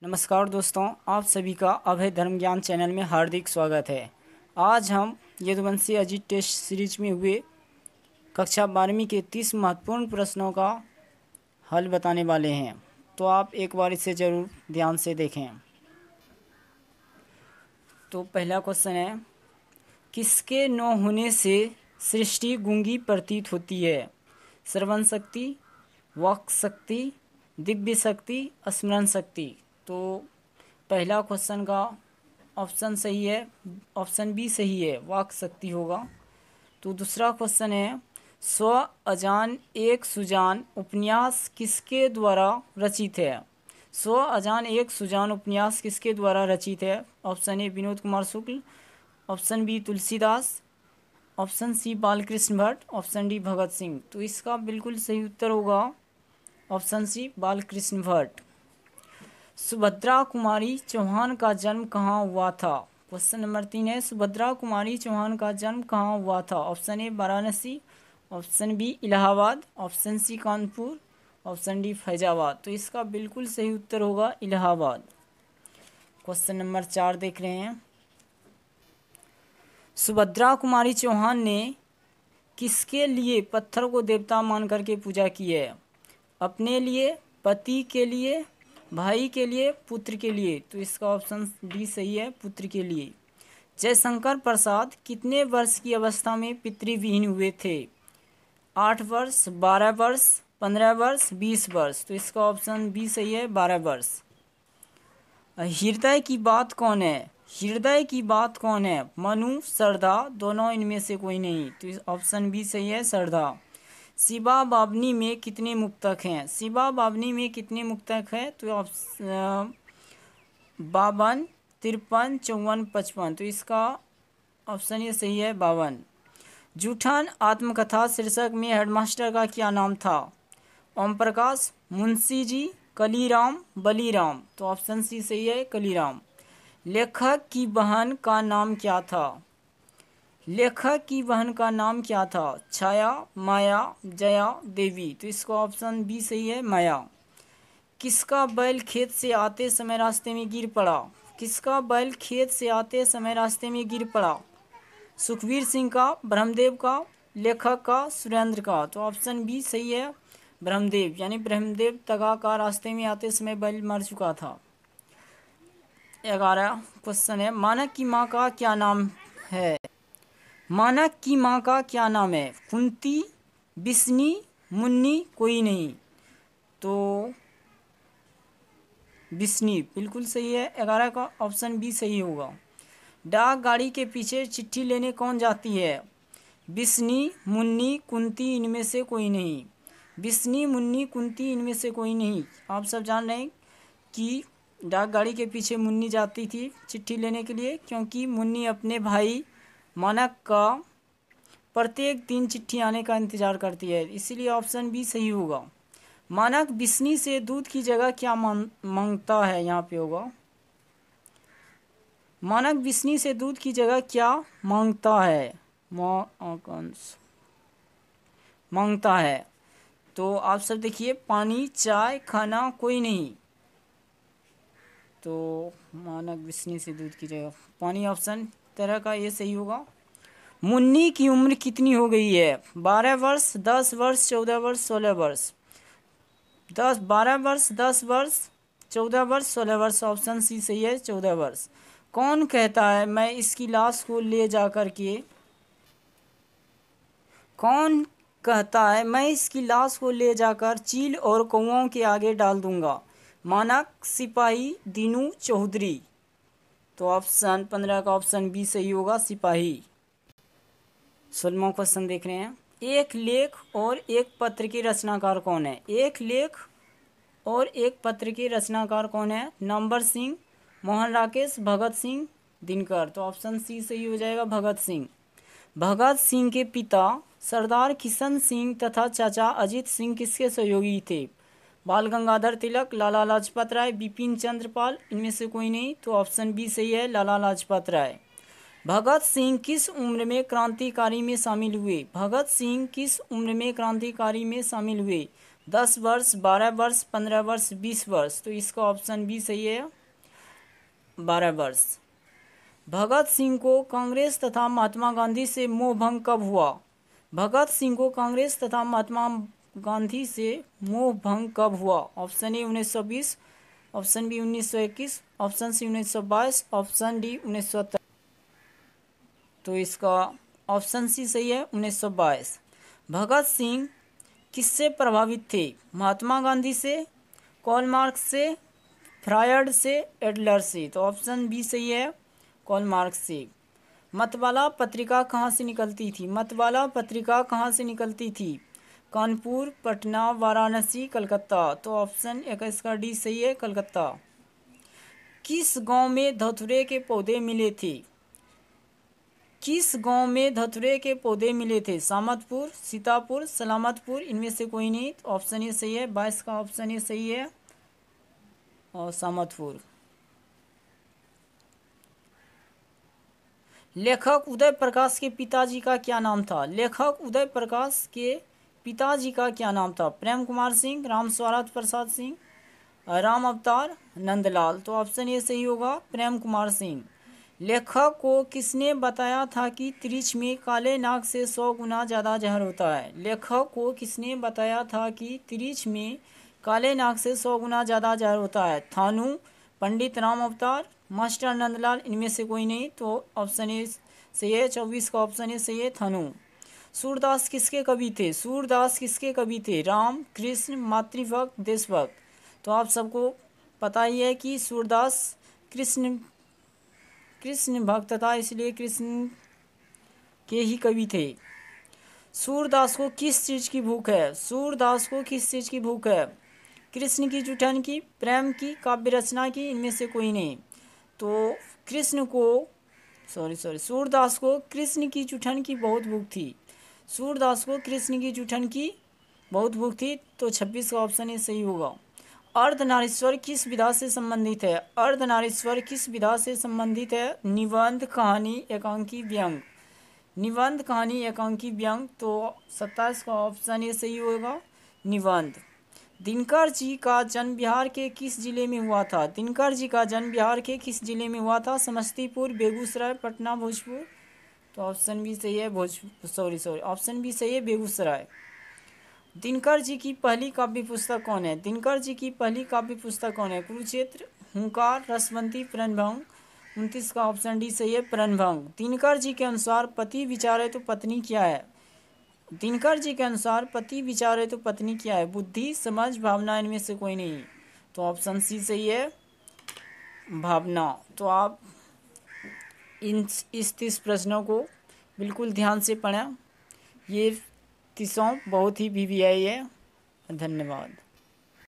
नमस्कार दोस्तों, आप सभी का अभय धर्म ज्ञान चैनल में हार्दिक स्वागत है। आज हम यदुवंशी अजीत टेस्ट सीरीज में हुए कक्षा 12वीं के 30 महत्वपूर्ण प्रश्नों का हल बताने वाले हैं, तो आप एक बार इसे ज़रूर ध्यान से देखें। तो पहला क्वेश्चन है, किसके न होने से सृष्टि गूंगी प्रतीत होती है? श्रवण शक्ति, वाक शक्ति, दिव्य शक्ति, स्मरण शक्ति। तो पहला क्वेश्चन का ऑप्शन सही है, ऑप्शन बी सही है, वाक शक्ति होगा। तो दूसरा क्वेश्चन है, स्व अजान एक सुजान उपन्यास किसके द्वारा रचित है? स्व अजान एक सुजान उपन्यास किसके द्वारा रचित है? Option A Vinod Kumar Shukla, option B Tulsidas, option C Balkrishna Bhatt, option D Bhagat Singh. तो इसका बिल्कुल सही उत्तर होगा ऑप्शन सी बालकृष्ण भट्ट। सुभद्रा कुमारी चौहान का जन्म कहाँ हुआ था? क्वेश्चन नंबर 3 है, सुभद्रा कुमारी चौहान का जन्म कहाँ हुआ था? Option A Varanasi, option B Allahabad, option C Kanpur, option D Faizabad. तो इसका बिल्कुल सही उत्तर होगा इलाहाबाद। क्वेश्चन नंबर 4 देख रहे हैं, सुभद्रा कुमारी चौहान ने किसके लिए पत्थर को देवता मान करके पूजा की है? अपने लिए, पति के लिए, भाई के लिए, पुत्र के लिए। तो इसका ऑप्शन डी सही है, पुत्र के लिए। जयशंकर प्रसाद कितने वर्ष की अवस्था में पितृविहीन हुए थे? 8 वर्ष, 12 वर्ष, 15 वर्ष, 20 वर्ष। तो इसका ऑप्शन बी सही है, 12 वर्ष। हृदय की बात कौन है? हृदय की बात कौन है? मनु, श्रद्धा, दोनों इनमें से कोई नहीं। तो ऑप्शन बी सही है, श्रद्धा। शिवा बावनी में कितने मुक्तक हैं? शिवा बावनी में कितने मुक्तक हैं? तो 52, 53, 54, 55। तो इसका ऑप्शन ये सही है, 52। जूठन आत्मकथा शीर्षक में हेडमास्टर का क्या नाम था? ओम प्रकाश, मुंशी जी, कलीराम, बलीराम। तो ऑप्शन सी सही है, कलीराम। लेखक की बहन का नाम क्या था? लेखक की बहन का नाम क्या था? छाया, माया, जया, देवी। तो इसका ऑप्शन बी सही है, माया। किसका बैल खेत से आते समय रास्ते में गिर पड़ा? किसका बैल खेत से आते समय रास्ते में गिर पड़ा? सुखवीर सिंह का, ब्रह्मदेव का, लेखक का, सुरेंद्र का। तो ऑप्शन बी सही है, ब्रह्मदेव, यानी ब्रह्मदेव तगा का रास्ते में आते समय बैल मर चुका था। 11 क्वेश्चन है, मानक की माँ का क्या नाम है? मानक की माँ का क्या नाम है? कुंती, बिस्नी, मुन्नी, कोई नहीं। तो बिस्नी बिल्कुल सही है, 11 का ऑप्शन बी सही होगा। डाक गाड़ी के पीछे चिट्ठी लेने कौन जाती है? बिस्नी, मुन्नी, कुंती, इनमें से कोई नहीं। बिस्नी, मुन्नी, कुंती, इनमें से कोई नहीं। आप सब जान रहे हैं कि डाक गाड़ी के पीछे मुन्नी जाती थी चिट्ठी लेने के लिए, क्योंकि मुन्नी अपने भाई मानक का प्रत्येक दिन चिट्ठी आने का इंतजार करती है, इसीलिए ऑप्शन बी सही होगा। मानक बिस्नी से दूध की जगह क्या मांगता है? यहाँ पे होगा, मानक बिस्नी से दूध की जगह क्या मांगता है? मांगता है। तो आप सब देखिए, पानी, चाय, खाना, कोई नहीं। तो मानक बिस्नी से दूध की जगह पानी, ऑप्शन तरह का ये सही होगा। मुन्नी की उम्र कितनी हो गई है? 12 वर्ष, 10 वर्ष, 14 वर्ष, 16 वर्ष। 12 वर्ष, 10 वर्ष, 14 वर्ष, 16 वर्ष। ऑप्शन सी सही है, 14 वर्ष। कौन कहता है मैं इसकी लाश को ले जा कर के कौन कहता है मैं इसकी लाश को ले जाकर चील और कौओं के आगे डाल दूंगा? मानक, सिपाही, दीनू, चौधरी। तो ऑप्शन 15 का ऑप्शन बी सही होगा, सिपाही। 16वां क्वेश्चन देख रहे हैं, एक लेख और एक पत्र के रचनाकार कौन है? एक लेख और एक पत्र के रचनाकार कौन है? नंबर सिंह, मोहन राकेश, भगत सिंह, दिनकर। तो ऑप्शन सी सही हो जाएगा, भगत सिंह। भगत सिंह के पिता सरदार किशन सिंह तथा चाचा अजीत सिंह किसके सहयोगी थे? बाल गंगाधर तिलक, लाला लाजपत राय, बिपिन चंद्र पाल, इनमें से कोई नहीं। तो ऑप्शन बी सही है, लाला लाजपत राय। भगत सिंह किस उम्र में क्रांतिकारी में शामिल हुए? भगत सिंह किस उम्र में क्रांतिकारी में शामिल हुए? 10 वर्ष, 12 वर्ष, 15 वर्ष, 20 वर्ष। तो इसका ऑप्शन बी सही है, 12 वर्ष। भगत सिंह को कांग्रेस तथा महात्मा गांधी से मोह भंग कब हुआ? भगत सिंह को कांग्रेस तथा महात्मा गांधी से मोह भंग कब हुआ? Option A 1920, option B 1921, option C 1922, option D 1923। तो इसका ऑप्शन सी सही है, 1922। भगत सिंह किससे प्रभावित थे? महात्मा गांधी से, कार्ल मार्क्स से, फ्रायड से, एडलर से। तो ऑप्शन बी सही है, कार्ल मार्क्स से। मतवाला पत्रिका कहाँ से निकलती थी? मतवाला पत्रिका कहाँ से निकलती थी? कानपुर, पटना, वाराणसी, कलकत्ता। तो ऑप्शन एक इसका डी सही है, कलकत्ता। किस गांव में धतूरे के पौधे मिले थे? किस गांव में धतूरे के पौधे मिले थे? सामतपुर, सीतापुर, सलामतपुर, इनमें से कोई नहीं। तो ऑप्शन ए सही है, 22 का ऑप्शन ए सही है, और सामतपुर। लेखक उदय प्रकाश के पिताजी का क्या नाम था? लेखक उदय प्रकाश के पिताजी का क्या नाम था? प्रेम कुमार सिंह, राम स्वराज प्रसाद सिंह, राम अवतार, नंदलाल। तो ऑप्शन ए सही होगा, प्रेम कुमार सिंह। लेखक को किसने बताया था कि त्रिच में काले नाग से 100 गुना ज़्यादा जहर होता है? लेखक को किसने बताया था कि त्रिच में काले नाग से 100 गुना ज़्यादा जहर होता है? थानू, पंडित राम अवतार, मास्टर नंदलाल, इनमें से कोई नहीं। तो ऑप्शन ए सही है, 24 का ऑप्शन ए सही है, थानू। सूरदास किसके कवि थे? सूरदास किसके कवि थे? राम, कृष्ण, मातृभक्त, देशभक्त। तो आप सबको पता ही है कि सूरदास कृष्ण भक्त था, इसलिए कृष्ण के ही कवि थे। सूरदास को किस चीज़ की भूख है? सूरदास को किस चीज़ की भूख है? कृष्ण की, जुठन की, प्रेम की, काव्य रचना की, इनमें से कोई नहीं। तो सूरदास को कृष्ण की जुठन की बहुत भूख थी। सूरदास को कृष्ण की जुठन की बहुत भूख थी। तो 26 का ऑप्शन ये सही होगा। अर्धनारीश्वर किस विधा से संबंधित है? अर्धनारीश्वर किस विधा से संबंधित है? निबंध, कहानी, एकांकी, व्यंग। निबंध, कहानी, एकांकी, व्यंग। तो 27 का ऑप्शन ये सही होगा, निबंध। दिनकर जी का जन्म बिहार के किस जिले में हुआ था? दिनकर जी का जन्म बिहार के किस जिले में हुआ था? समस्तीपुर, बेगूसराय, पटना, भोजपुर। तो ऑप्शन भी सही है, ऑप्शन भी सही है, बेगूसराय। दिनकर जी की पहली काव्य पुस्तक कौन है? दिनकर जी की पहली काव्य पुस्तक कौन है? कुरुक्षेत्र, हुंकार, रसवंती, प्रणभंग। 29 का ऑप्शन डी सही है, प्रणभंग। दिनकर जी के अनुसार पति विचारे तो पत्नी क्या है? दिनकर जी के अनुसार पति विचारे तो पत्नी क्या है? बुद्धि, समझ, भावना, इनमें से कोई नहीं। तो ऑप्शन सी सही है, भावना। तो आप इस 30 प्रश्नों को बिल्कुल ध्यान से पढ़ें। ये 30 बहुत ही VVI है। धन्यवाद।